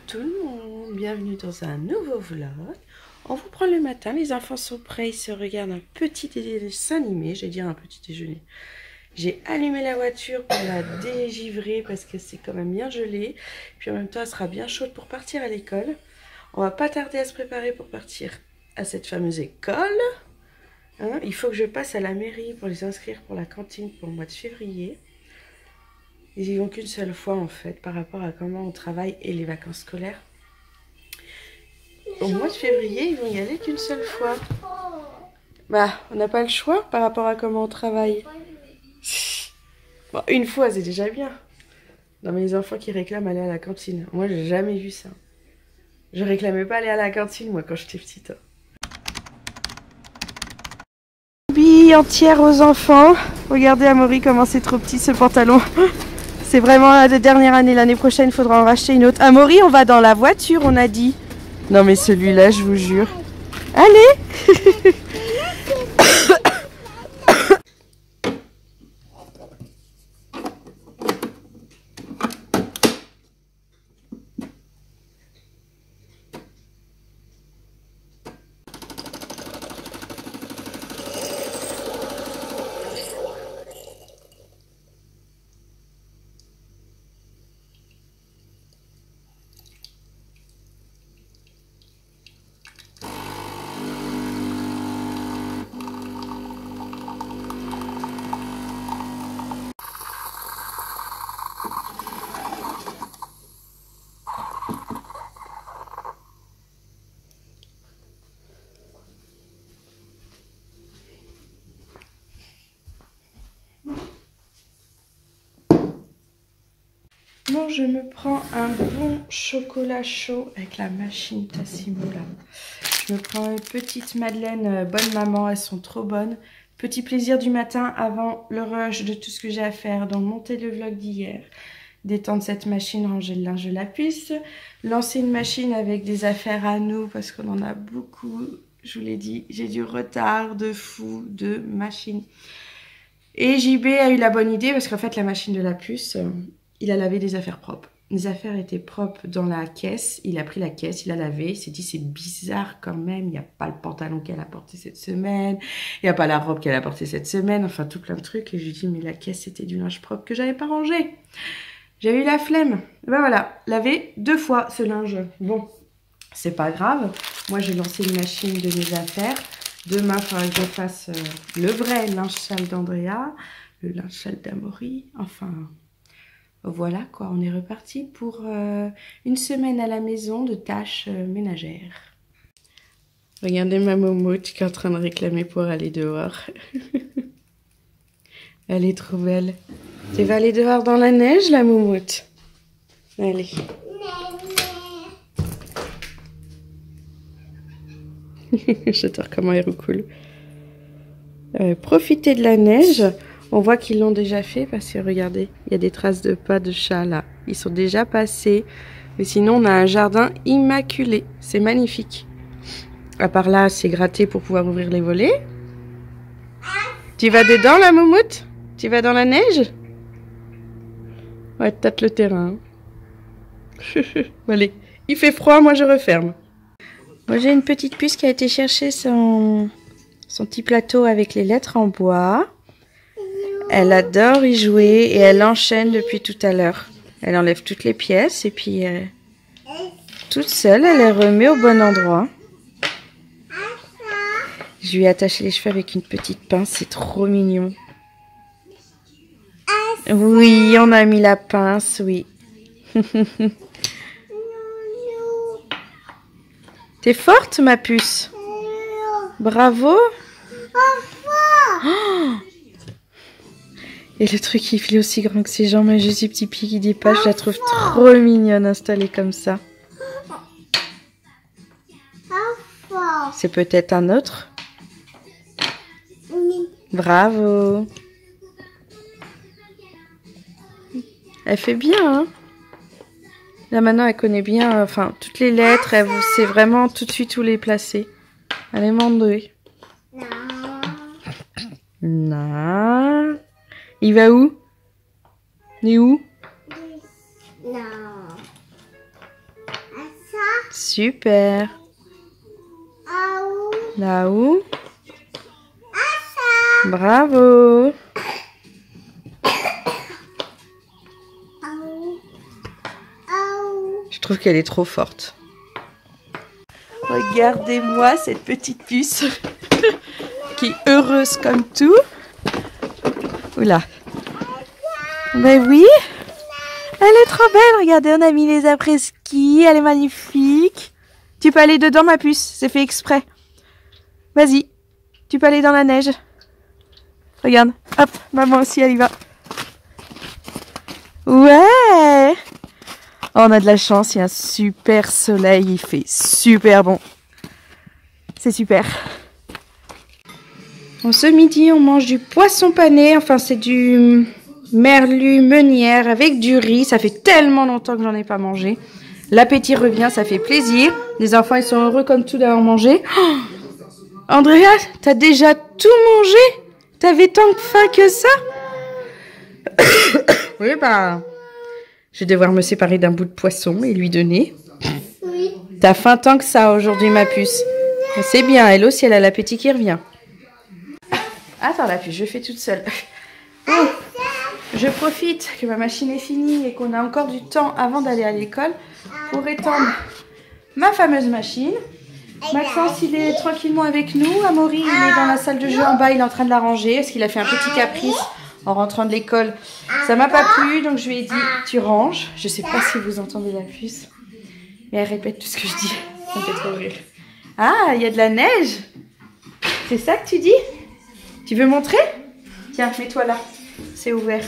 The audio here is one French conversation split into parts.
tout le monde, bienvenue dans un nouveau vlog. On vous prend le matin, les enfants sont prêts, ils se regardent un petit dessin animé, je vais dire un petit déjeuner. J'ai allumé la voiture pour la dégivrer parce que c'est quand même bien gelé. Puis en même temps, elle sera bien chaude pour partir à l'école. On va pas tarder à se préparer pour partir à cette fameuse école. Hein, il faut que je passe à la mairie pour les inscrire pour la cantine pour le mois de février. Ils y vont qu'une seule fois en fait par rapport à comment on travaille et les vacances scolaires. Au mois de février, ils vont y aller qu'une seule fois. Bah, on n'a pas le choix par rapport à comment on travaille. Bon, une fois, c'est déjà bien. Non, mais les enfants qui réclament aller à la cantine. Moi, j'ai jamais vu ça. Je réclamais pas aller à la cantine, moi, quand j'étais petite. Bille entière aux enfants. Regardez, Amaury, comment c'est trop petit ce pantalon. C'est vraiment la dernière année. L'année prochaine, il faudra en racheter une autre. Amaury, on va dans la voiture, on a dit. Non, mais celui-là, je vous jure. Allez. Bon, je me prends un bon chocolat chaud avec la machine Tassimo là. Je me prends une petite madeleine bonne maman, elles sont trop bonnes. Petit plaisir du matin avant le rush de tout ce que j'ai à faire. Donc monter le vlog d'hier, détendre cette machine, ranger le linge de la puce, lancer une machine avec des affaires à nous parce qu'on en a beaucoup. Je vous l'ai dit, j'ai du retard de fou de machine. Et JB a eu la bonne idée parce qu'en fait la machine de la puce... il a lavé des affaires propres. Les affaires étaient propres dans la caisse. Il a pris la caisse, il a lavé. Il s'est dit, c'est bizarre quand même. Il n'y a pas le pantalon qu'elle a porté cette semaine. Il n'y a pas la robe qu'elle a portée cette semaine. Enfin, tout plein de trucs. Et je lui dis, mais la caisse, c'était du linge propre que j'avais pas rangé. J'avais eu la flemme. Et ben voilà, lavé 2 fois ce linge. Bon, c'est pas grave. Moi, j'ai lancé une machine de mes affaires. Demain, il faudra que je fasse le vrai linge sale d'Andrea, le linge sale d'Amaury. Enfin... voilà quoi, on est reparti pour une semaine à la maison de tâches ménagères. Regardez ma moumoute qui est en train de réclamer pour aller dehors. Elle est trop belle. Tu vas aller dehors dans la neige, la moumoute? Allez. J'adore comment elle recoule. Profitez de la neige. On voit qu'ils l'ont déjà fait parce que regardez, il y a des traces de pas de chat là. Ils sont déjà passés. Mais sinon, on a un jardin immaculé. C'est magnifique. À part là, c'est gratté pour pouvoir ouvrir les volets. Tu vas dedans, la moumoute? Tu vas dans la neige? Ouais, tâte le terrain. Allez, il fait froid, moi je referme. Moi, j'ai une petite puce qui a été chercher son petit plateau avec les lettres en bois. Elle adore y jouer et elle enchaîne depuis tout à l'heure. Elle enlève toutes les pièces et puis toute seule, elle les remet au bon endroit. Je lui ai attaché les cheveux avec une petite pince, c'est trop mignon. Oui, on a mis la pince, oui. T'es forte, ma puce? Bravo. Oh! Et le truc, il est aussi grand que ses jambes. Mais je suis petit pied qui dépasse. Je la trouve trop mignonne installée comme ça. C'est peut-être un autre? Bravo. Elle fait bien, hein? Là, maintenant, elle connaît bien, enfin, toutes les lettres. Elle sait vraiment tout de suite où les placer. Allez, mandouille. Non. Il va où? Il est où? Non. Super. Là-haut. Bravo. Je trouve qu'elle est trop forte. Regardez-moi cette petite puce qui est heureuse comme tout. Oula. Ben oui. Elle est trop belle. Regardez, on a mis les après-ski. Elle est magnifique. Tu peux aller dedans, ma puce. C'est fait exprès. Vas-y. Tu peux aller dans la neige. Regarde. Hop. Maman aussi, elle y va. Ouais. Oh, on a de la chance. Il y a un super soleil. Il fait super bon. C'est super. Bon, ce midi, on mange du poisson pané. Enfin, c'est du merlu meunière avec du riz. Ça fait tellement longtemps que j'en ai pas mangé. L'appétit revient, ça fait plaisir. Les enfants, ils sont heureux comme tout d'avoir mangé. Oh, Andrea, t'as déjà tout mangé? T'avais tant de faim que ça? Oui, bah, je vais devoir me séparer d'un bout de poisson et lui donner. Oui. T'as faim tant que ça aujourd'hui, ma puce. C'est bien, elle aussi, elle a l'appétit qui revient. Attends, la puce, je fais toute seule. Oh, je profite que ma machine est finie et qu'on a encore du temps avant d'aller à l'école pour étendre ma fameuse machine. Maxence, il est tranquillement avec nous. Amaury, il est dans la salle de jeu en bas, il est en train de la ranger parce qu'il a fait un petit caprice en rentrant de l'école. Ça m'a pas plu, donc je lui ai dit, tu ranges. Je sais pas si vous entendez la puce, mais elle répète tout ce que je dis. Ça me fait trop rire. Ah, il y a de la neige. C'est ça que tu dis? Tu veux montrer? Tiens, mets-toi là. C'est ouvert.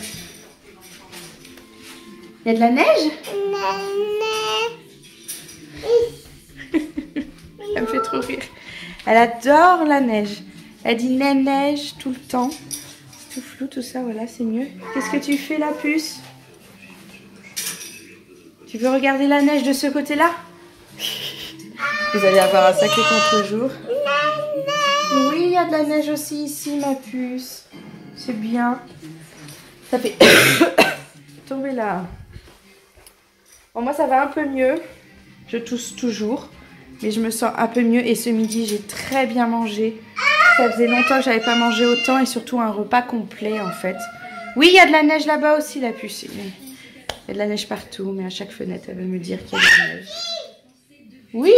Il y a de la neige? Ça me fait trop rire. Elle adore la neige. Elle dit neige tout le temps. C'est tout flou, tout ça, voilà, c'est mieux. Qu'est-ce que tu fais, la puce? Tu veux regarder la neige de ce côté-là? Vous allez avoir un sacré contre-jour. Oui, il y a de la neige aussi ici, ma puce. C'est bien. Ça fait tomber là. Bon, moi, ça va un peu mieux. Je tousse toujours. Mais je me sens un peu mieux. Et ce midi, j'ai très bien mangé. Ça faisait longtemps que j'avais pas mangé autant. Et surtout un repas complet, en fait. Oui, il y a de la neige là-bas aussi, la puce. Il y a de la neige partout. Mais à chaque fenêtre, elle veut me dire qu'il y a de la neige. Oui.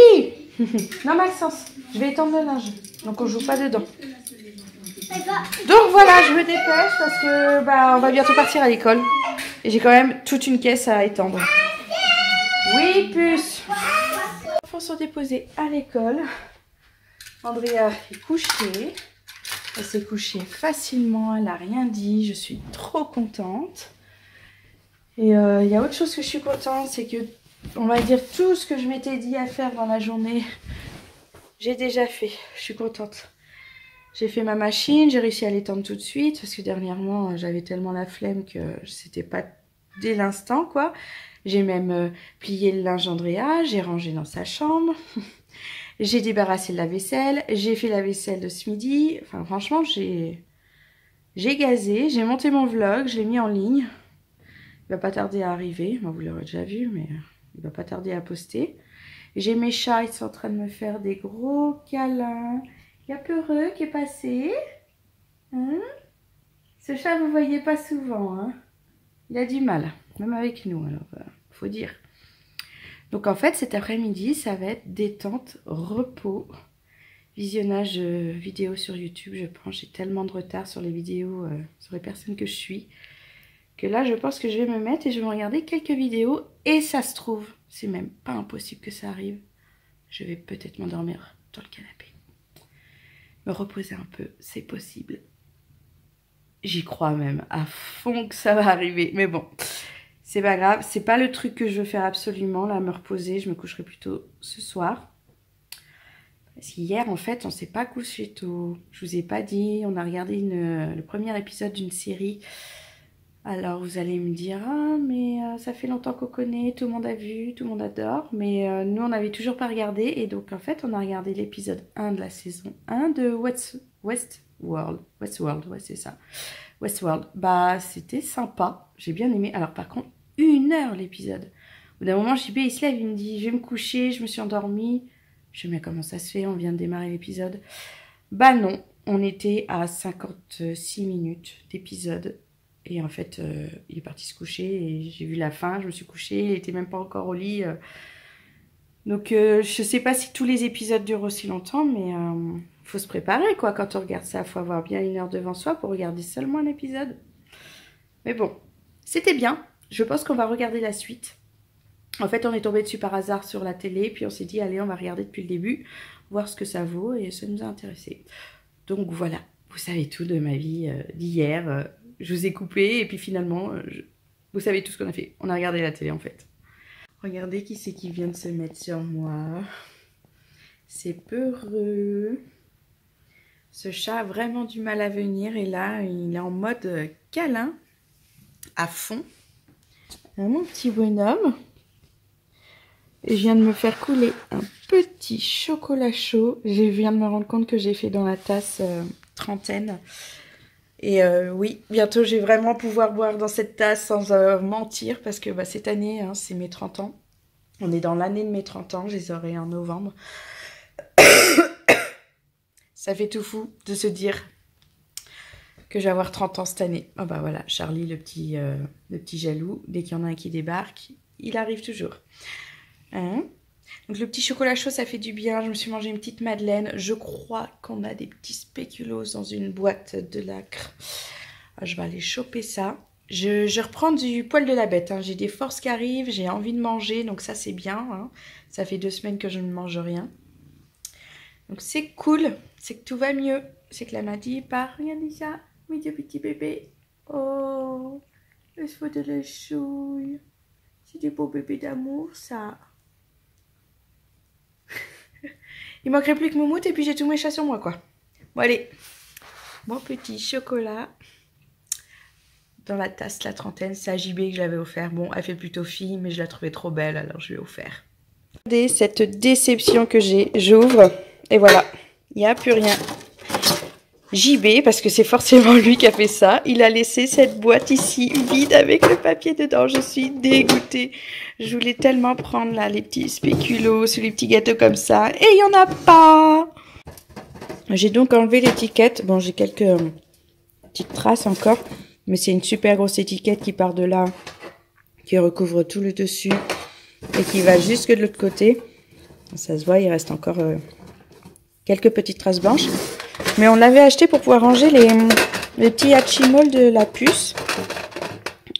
Non, Maxence, je vais étendre le linge. Donc, on joue pas dedans. Donc, voilà, je me dépêche parce que bah, on va bientôt partir à l'école. Et j'ai quand même toute une caisse à étendre. Oui, puce. Les enfants sont déposés à l'école. Andrea est couchée. Elle s'est couchée facilement. Elle n'a rien dit. Je suis trop contente. Et il y a autre chose que je suis contente. C'est que, on va dire, tout ce que je m'étais dit à faire dans la journée, j'ai déjà fait. Je suis contente. J'ai fait ma machine. J'ai réussi à l'étendre tout de suite. Parce que dernièrement, j'avais tellement la flemme que c'était pas dès l'instant, quoi. J'ai même plié le linge d'Andrea, j'ai rangé dans sa chambre, j'ai débarrassé de la vaisselle, j'ai fait la vaisselle de ce midi. Enfin, franchement, j'ai gazé, j'ai monté mon vlog, je l'ai mis en ligne. Il va pas tarder à arriver, bon, vous l'aurez déjà vu, mais il va pas tarder à poster. J'ai mes chats, ils sont en train de me faire des gros câlins. Il y a Peureux qui est passé. Hein? Ce chat, vous voyez pas souvent, hein? Il a du mal, même avec nous, alors faut dire. Donc en fait, cet après-midi, ça va être détente, repos, visionnage vidéo sur YouTube. Je pense j'ai tellement de retard sur les vidéos, sur les personnes que je suis, que là, je pense que je vais me mettre et je vais regarder quelques vidéos. Et ça se trouve, c'est même pas impossible que ça arrive. Je vais peut-être m'endormir dans le canapé. Me reposer un peu, c'est possible. J'y crois même à fond que ça va arriver. Mais bon, c'est pas grave. C'est pas le truc que je veux faire absolument. Là, me reposer, je me coucherai plutôt ce soir. Parce qu'hier, en fait, on s'est pas couché tôt. Je vous ai pas dit. On a regardé le premier épisode d'une série. Alors, vous allez me dire, ah, mais ça fait longtemps qu'on connaît. Tout le monde a vu, tout le monde adore. Mais nous, on n'avait toujours pas regardé. Et donc, en fait, on a regardé l'épisode 1 de la saison 1 de Westworld, ouais, c'est ça. Westworld, bah c'était sympa, j'ai bien aimé. Alors par contre, 1 heure l'épisode. Au bout d'un moment, JB, il se lève, il me dit, je vais me coucher, je me suis endormie. Je me dis, mais comment ça se fait, on vient de démarrer l'épisode. Bah non, on était à 56 minutes d'épisode. Et en fait, il est parti se coucher et j'ai vu la fin, je me suis couchée, il était même pas encore au lit. Donc je sais pas si tous les épisodes durent aussi longtemps, mais faut se préparer quoi quand on regarde ça. Faut avoir bien 1 heure devant soi pour regarder seulement un épisode. Mais bon, c'était bien. Je pense qu'on va regarder la suite. En fait, on est tombé dessus par hasard sur la télé, puis on s'est dit, allez, on va regarder depuis le début, voir ce que ça vaut, et ça nous a intéressés. Donc voilà, vous savez tout de ma vie d'hier. Je vous ai coupé, et puis finalement, vous savez tout ce qu'on a fait. On a regardé la télé, en fait. Regardez qui c'est qui vient de se mettre sur moi. C'est peureux. Ce chat a vraiment du mal à venir, et là, il est en mode câlin, à fond. Mon petit bonhomme. Je viens de me faire couler un petit chocolat chaud. Je viens de me rendre compte que j'ai fait dans la tasse trentaine. Et oui, bientôt je vais vraiment pouvoir boire dans cette tasse sans mentir. Parce que bah, cette année, hein, c'est mes 30 ans. On est dans l'année de mes 30 ans. Je les aurai en novembre. Ça fait tout fou de se dire que je vais avoir 30 ans cette année. Oh bah voilà, Charlie, le petit jaloux. Dès qu'il y en a un qui débarque, il arrive toujours. Hein? Donc le petit chocolat chaud, ça fait du bien. Je me suis mangé une petite madeleine. Je crois qu'on a des petits spéculoos dans une boîte de lacre. Je vais aller choper ça. Je reprends du poil de la bête. Hein. J'ai des forces qui arrivent. J'ai envie de manger. Donc ça, c'est bien. Hein. Ça fait 2 semaines que je ne mange rien. Donc c'est cool. C'est que tout va mieux. C'est que la Maddy part. Regardez ça. Oui, le petit bébé. Oh, le cheveu de la chouille. C'est des beaux bébés d'amour, ça. Il manquerait plus que Moumoute et puis j'ai tous mes chats sur moi, quoi. Bon, allez. Mon petit chocolat. Dans la tasse, la trentaine. C'est à JB que je l'avais offert. Bon, elle fait plutôt fille, mais je la trouvais trop belle, alors je lui ai offert. Regardez cette déception que j'ai. J'ouvre et voilà. Il n'y a plus rien. JB, parce que c'est forcément lui qui a fait ça, il a laissé cette boîte ici vide avec le papier dedans. Je suis dégoûtée. Je voulais tellement prendre là les petits spéculoos ou les petits gâteaux comme ça. Et il n'y en a pas. J'ai donc enlevé l'étiquette. Bon, j'ai quelques petites traces encore. Mais c'est une super grosse étiquette qui part de là, qui recouvre tout le dessus et qui va jusque de l'autre côté. Ça se voit, il reste encore quelques petites traces blanches. Mais on l'avait acheté pour pouvoir ranger les petits Hatchimals de la puce.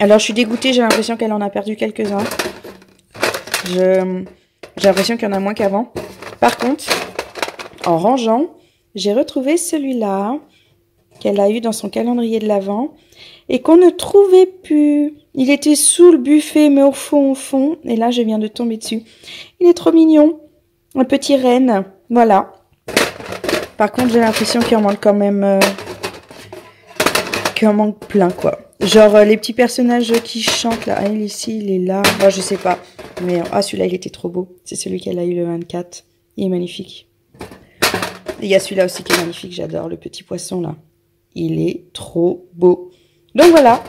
Alors je suis dégoûtée, j'ai l'impression qu'elle en a perdu quelques-uns. J'ai l'impression qu'il y en a moins qu'avant. Par contre, en rangeant, j'ai retrouvé celui-là qu'elle a eu dans son calendrier de l'Avent et qu'on ne trouvait plus. Il était sous le buffet, mais au fond. Et là, je viens de tomber dessus. Il est trop mignon. Un petit renne. Voilà. Par contre, j'ai l'impression qu'il en manque quand même... qu'il en manque plein, quoi. Genre, les petits personnages qui chantent, là. Ah, il est ici, il est là. Bon, je sais pas. Mais, ah, celui-là, il était trop beau. C'est celui qu'elle a eu le 24. Il est magnifique. Et il y a celui-là aussi qui est magnifique. J'adore le petit poisson, là. Il est trop beau. Donc, voilà.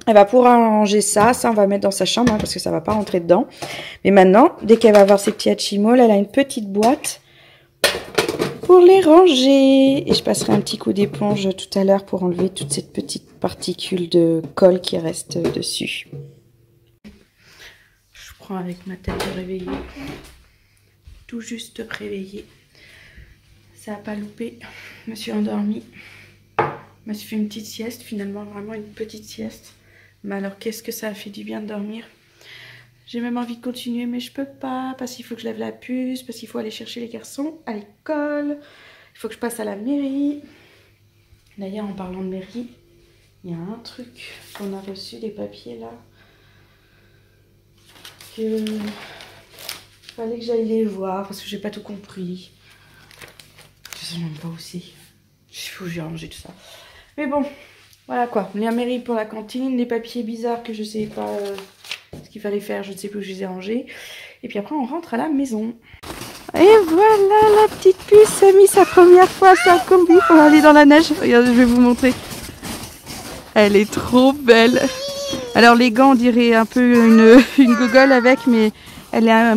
Elle va pouvoir ranger ça. Ça, on va mettre dans sa chambre, hein, parce que ça va pas rentrer dedans. Mais maintenant, dès qu'elle va avoir ses petits Hatchimals, elle a une petite boîte pour les ranger. Et je passerai un petit coup d'éponge tout à l'heure pour enlever toute cette petite particule de colle qui reste dessus. Je prends avec ma tête de réveillée. Tout juste réveillée. Ça n'a pas loupé. Je me suis endormie. Je me suis fait une petite sieste. Finalement, vraiment une petite sieste. Mais alors, qu'est-ce que ça a fait du bien de dormir. J'ai même envie de continuer, mais je peux pas, parce qu'il faut que je lève la puce, parce qu'il faut aller chercher les garçons à l'école, il faut que je passe à la mairie. D'ailleurs, en parlant de mairie, il y a un truc qu'on a reçu, des papiers là, que fallait que j'aille les voir, parce que j'ai pas tout compris. Je sais même pas où c'est. Il faut que j'ai rangé tout ça. Mais bon, voilà quoi. La mairie pour la cantine, des papiers bizarres que je sais pas... ce qu'il fallait faire, je ne sais plus où je les ai rangés. Et puis après, on rentre à la maison. Et voilà, la petite puce a mis sa première fois sa combi pour aller dans la neige. Regardez, je vais vous montrer. Elle est trop belle. Alors les gants, on dirait un peu une gogole avec, mais elle est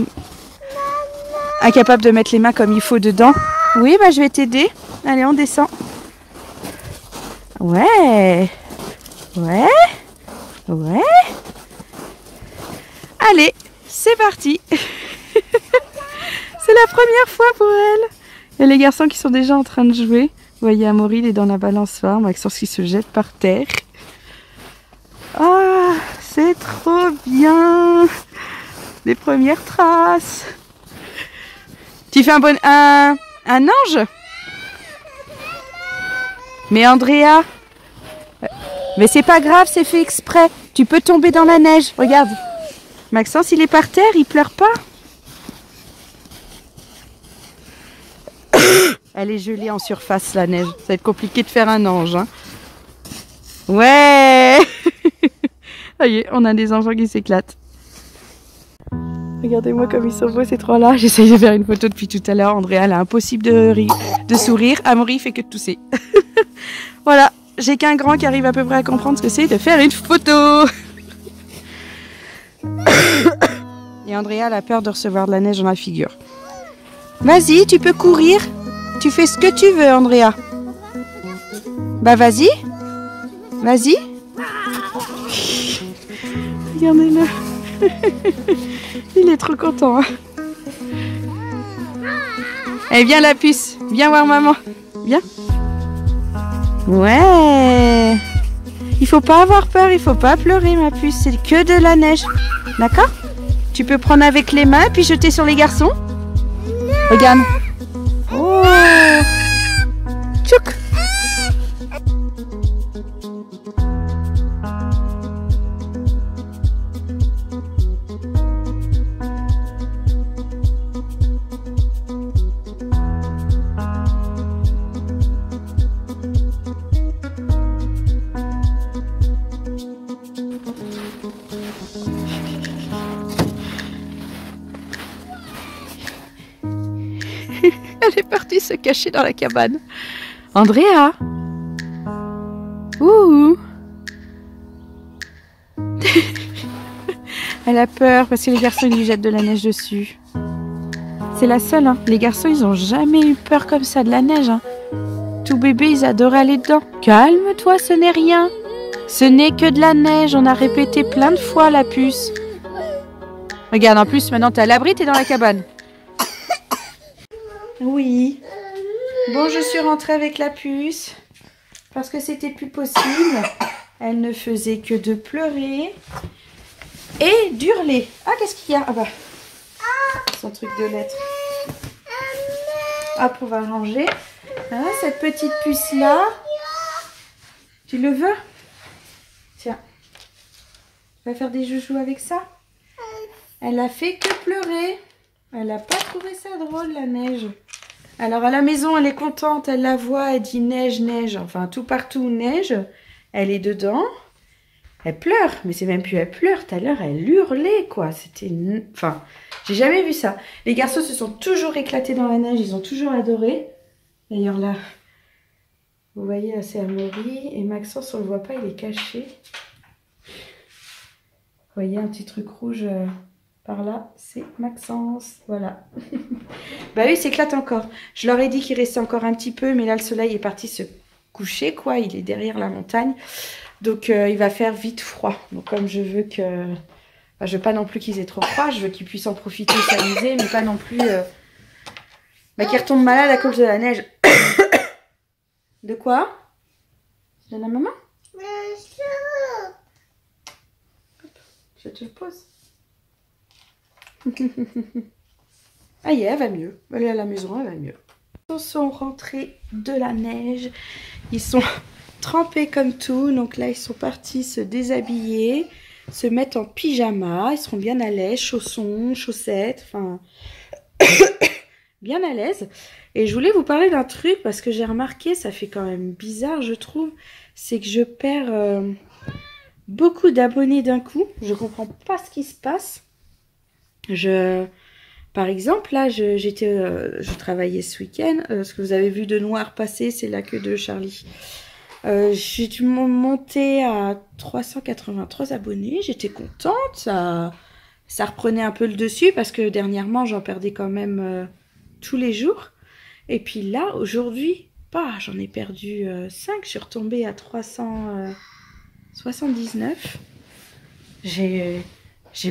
incapable de mettre les mains comme il faut dedans. Oui, bah je vais t'aider. Allez, on descend. Ouais. Ouais. Ouais. Allez, c'est parti. C'est la première fois pour elle. Il y a les garçons qui sont déjà en train de jouer. Vous voyez, Amaury, il est dans la balançoire. Maxence qui se jette par terre. Ah, c'est trop bien. Les premières traces. Tu fais un ange? Mais Andrea, mais c'est pas grave, c'est fait exprès. Tu peux tomber dans la neige. Regarde. Maxence, il est par terre, il pleure pas. Elle est gelée en surface, la neige. Ça va être compliqué de faire un ange. Hein. Ouais. Ça y est, on a des enfants qui s'éclatent. Regardez-moi comme ils sont beaux ces trois-là. J'essaye de faire une photo depuis tout à l'heure. Andrea, elle a impossible de sourire. Amaury fait que de tousser. Voilà, j'ai qu'un grand qui arrive à peu près à comprendre ce que c'est de faire une photo. Et Andrea, elle a peur de recevoir de la neige dans la figure. Vas-y, tu peux courir. Tu fais ce que tu veux, Andrea. Bah vas-y. Vas-y. Regardez-le. Il est trop content. Hein. Eh, viens la puce. Viens voir maman. Viens. Ouais. Il faut pas avoir peur, il faut pas pleurer ma puce. C'est que de la neige. D'accord? Tu peux prendre avec les mains puis jeter sur les garçons. Regarde. Oh. Tchouk. Elle est partie se cacher dans la cabane. Andrea. Ouh. Elle a peur parce que les garçons ils lui jettent de la neige dessus. C'est la seule. Hein. Les garçons ils ont jamais eu peur comme ça de la neige. Hein. Tout bébé ils adoraient aller dedans. Calme-toi, ce n'est rien. Ce n'est que de la neige. On a répété plein de fois la puce. Regarde, en plus maintenant t'es à l'abri, t'es dans la cabane. Oui. Bon, je suis rentrée avec la puce parce que c'était plus possible. Elle ne faisait que de pleurer et d'hurler. Ah, qu'est-ce qu'il y a? Ah bah, son truc de lettres. Hop, on va ranger. Ah, cette petite puce-là. Tu le veux? Tiens. Tu vas faire des joujoux avec ça? Elle a fait que pleurer. Elle n'a pas trouvé ça drôle, la neige. Alors, à la maison, elle est contente. Elle la voit, elle dit neige, neige. Enfin, tout partout, neige. Elle est dedans. Elle pleure. Mais c'est même plus elle pleure. Tout à l'heure, elle hurlait, quoi. C'était... Enfin, j'ai jamais vu ça. Les garçons se sont toujours éclatés dans la neige. Ils ont toujours adoré. D'ailleurs, là, vous voyez, là, c'est Amaury. Et Maxence, on le voit pas, il est caché. Vous voyez, un petit truc rouge... Par là, c'est Maxence. Voilà. Bah oui, il s'éclate encore. Je leur ai dit qu'il restait encore un petit peu, mais là, le soleil est parti se coucher, quoi. Il est derrière la montagne. Donc, il va faire vite froid. Donc, comme je veux que... Enfin, je veux pas non plus qu'ils aient trop froid. Je veux qu'ils puissent en profiter et s'amuser, mais pas non plus... Bah, qu'ils retombent malades à cause de la neige. De quoi? Tu donnes à maman? Je te le pose. Ah, elle va mieux. Elle est à la maison, elle va mieux. Ils sont rentrés de la neige. Ils sont trempés comme tout. Donc là, ils sont partis se déshabiller, se mettre en pyjama. Ils seront bien à l'aise, chaussons, chaussettes, enfin... bien à l'aise. Et je voulais vous parler d'un truc parce que j'ai remarqué, ça fait quand même bizarre, je trouve. C'est que je perds beaucoup d'abonnés d'un coup. Je comprends pas ce qui se passe. Par exemple, là, je travaillais ce week-end. Ce que vous avez vu de noir passer, c'est la queue de Charlie. J'ai dû monter à 383 abonnés. J'étais contente. Ça reprenait un peu le dessus parce que dernièrement, j'en perdais quand même tous les jours. Et puis là, aujourd'hui, bah, j'en ai perdu 5. Je suis retombée à 379. J'ai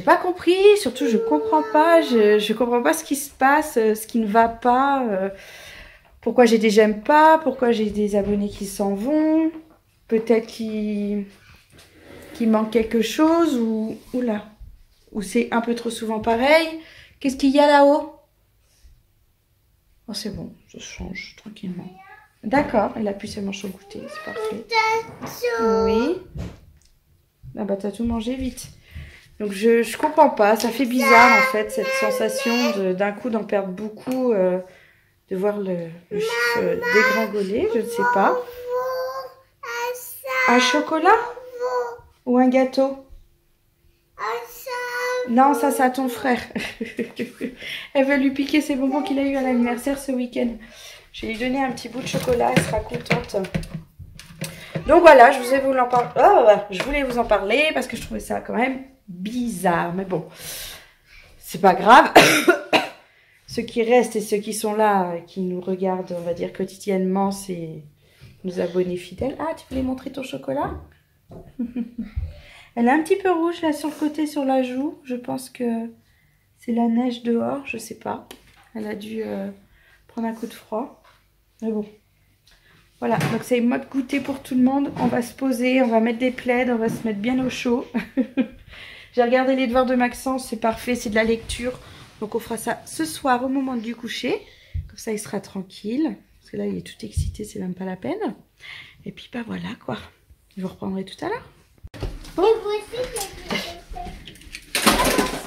pas compris. Surtout, je comprends pas. Je comprends pas ce qui se passe, ce qui ne va pas. Pourquoi j'ai des j'aime pas. Pourquoi j'ai des abonnés qui s'en vont. Peut-être qu'il manque quelque chose ou là. Ou c'est un peu trop souvent pareil. Qu'est-ce qu'il y a là-haut? Oh, c'est bon, je change tranquillement. D'accord, elle a pu ses manches au goûter, c'est parfait. Oui. Ah bah t'as tout mangé vite. Donc je comprends pas, ça fait bizarre en fait cette sensation d'un coup d'en perdre beaucoup, de voir le chiffre dégringoler, je ne sais pas. Un chocolat? Ou un gâteau? Non, ça c'est à ton frère. Elle veut lui piquer ses bonbons qu'il a eu à l'anniversaire ce week-end. Je vais lui donner un petit bout de chocolat, elle sera contente. Donc voilà, je voulais vous en parler parce que je trouvais ça quand même bizarre. Mais bon, c'est pas grave. Ceux qui restent et ceux qui sont là, qui nous regardent, on va dire quotidiennement, c'est nos abonnés fidèles. Ah, tu voulais montrer ton chocolat? Elle est un petit peu rouge là sur le côté, sur la joue. Je pense que c'est la neige dehors, je sais pas. Elle a dû prendre un coup de froid. Mais bon. Voilà, donc c'est mode goûter pour tout le monde. On va se poser, on va mettre des plaids, on va se mettre bien au chaud. J'ai regardé les devoirs de Maxence, c'est parfait, c'est de la lecture. Donc on fera ça ce soir au moment du coucher. Comme ça il sera tranquille. Parce que là il est tout excité, c'est même pas la peine. Et puis bah voilà quoi. Je vous reprendrai tout à l'heure. Bon.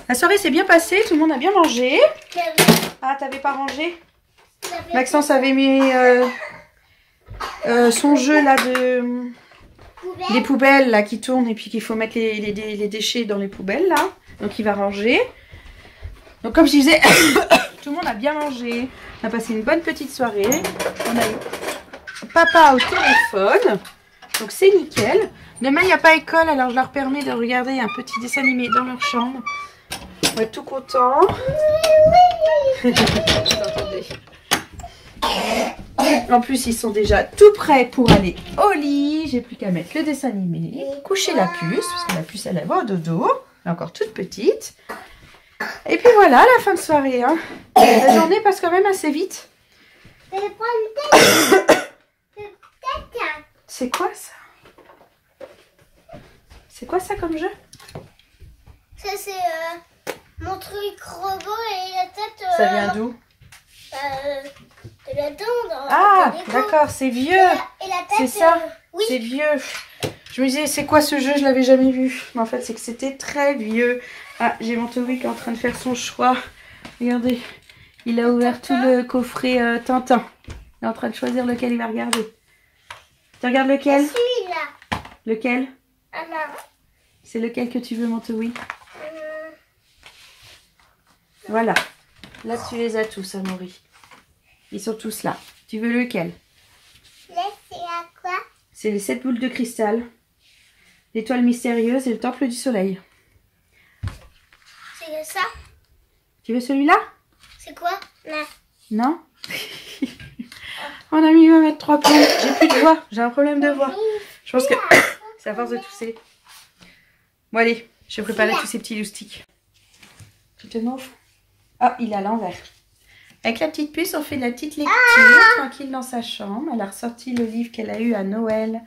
La soirée s'est bien passée, tout le monde a bien mangé. Ah, t'avais pas rangé? Maxence avait mis son jeu là des poubelles là qui tournent et puis qu'il faut mettre les déchets dans les poubelles là. Donc il va ranger. Donc comme je disais, tout le monde a bien mangé. On a passé une bonne petite soirée. On a eu papa au téléphone. Donc c'est nickel. Demain il n'y a pas école, alors je leur permets de regarder un petit dessin animé dans leur chambre. On va être tout contents. En plus ils sont déjà tout prêts pour aller au lit. J'ai plus qu'à mettre le dessin animé, coucher la puce, parce que la puce elle va au dodo. Elle est encore toute petite. Et puis voilà, la fin de soirée. Hein. La journée passe quand même assez vite. C'est quoi ça? C'est quoi ça comme jeu? Ça c'est mon truc robot et la tête... ça vient d'où? De la dinde. Ah, d'accord, c'est vieux. Et la tête... C'est ça, oui. c'est vieux. Je me disais, c'est quoi ce jeu? Je l'avais jamais vu. Mais en fait, c'est que c'était très vieux. Ah, j'ai mon Toby qui est en train de faire son choix. Regardez, il a ouvert tout le coffret Tintin. Il est en train de choisir lequel il va regarder. Tu regardes lequel? Celui-là. Lequel? Ah non. C'est lequel que tu veux, mon Toby? Voilà. Là, tu les as tous, Amaury. Ils sont tous là. Tu veux lequel? Là, c'est à quoi? C'est les 7 boules de cristal, l'étoile mystérieuse et le temple du soleil. C'est ça? Tu veux celui-là? C'est quoi? Là. Non. Mon ami va mettre 3 plombs. J'ai plus de voix. J'ai un problème de voix. Je pense que c'est à force de tousser. Bon, allez. Je vais préparer tous ces petits loustiques. Tu te moufles? Ah, il est à l'envers. Avec la petite puce, on fait de la petite lecture, tranquille dans sa chambre. Elle a ressorti le livre qu'elle a eu à Noël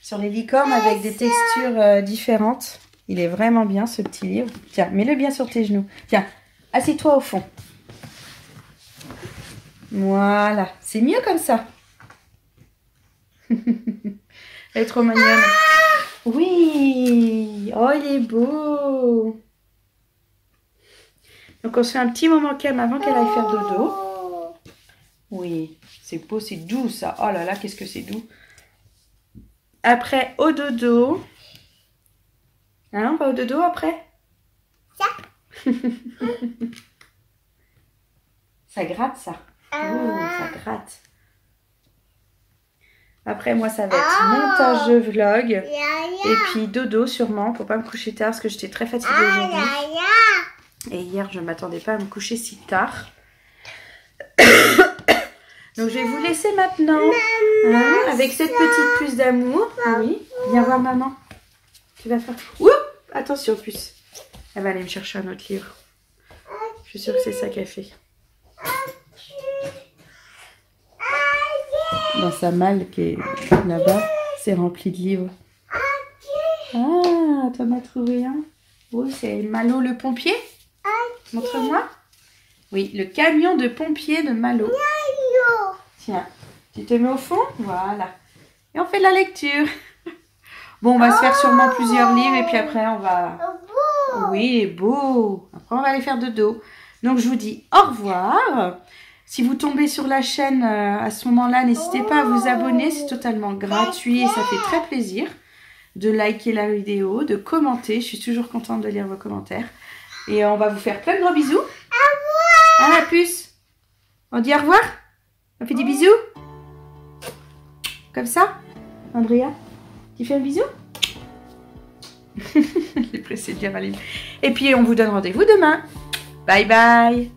sur les licornes avec des textures différentes. Il est vraiment bien, ce petit livre. Tiens, mets-le bien sur tes genoux. Tiens, assieds-toi au fond. Voilà, c'est mieux comme ça. Elle est trop mignonne. Oui, oh, il est beau. Donc on se fait un petit moment calme avant qu'elle aille faire dodo. Oui, c'est beau, c'est doux ça. Oh là là, qu'est-ce que c'est doux. Après, au dodo. Hein, on va au dodo après? Ça. Ça gratte ça. Oh, ça gratte. Après, moi, ça va être montage de vlog. Ya, Et puis dodo sûrement pour pas me coucher tard parce que j'étais très fatiguée aujourd'hui. Et hier, je ne m'attendais pas à me coucher si tard. Donc, je vais vous laisser maintenant hein, avec cette petite puce d'amour. Oui, viens voir maman. Tu vas faire... Ouh, attention, puce. Elle va aller me chercher un autre livre. Je suis sûre que c'est ça qu'elle fait. Dans sa malle qui est là-bas, c'est rempli de livres. Ah, t'en as trouvé un? Oui, c'est Malo le pompier. Montre-moi. Oui, le camion de pompier de Malo. Tiens, tu te mets au fond? Voilà. Et on fait de la lecture. Bon, on va se faire sûrement plusieurs livres et puis après on va... Oui, beau. Après on va aller faire dodo. Donc je vous dis au revoir. Si vous tombez sur la chaîne à ce moment-là, n'hésitez pas à vous abonner. C'est totalement gratuit et ça fait très plaisir de liker la vidéo, de commenter. Je suis toujours contente de lire vos commentaires. Et on va vous faire plein de gros bisous. Au revoir. À la puce. On dit au revoir. On fait des bisous. Comme ça. Andrea, tu fais un bisou? Elle est pressée de lire un livre. Et puis on vous donne rendez-vous demain. Bye bye.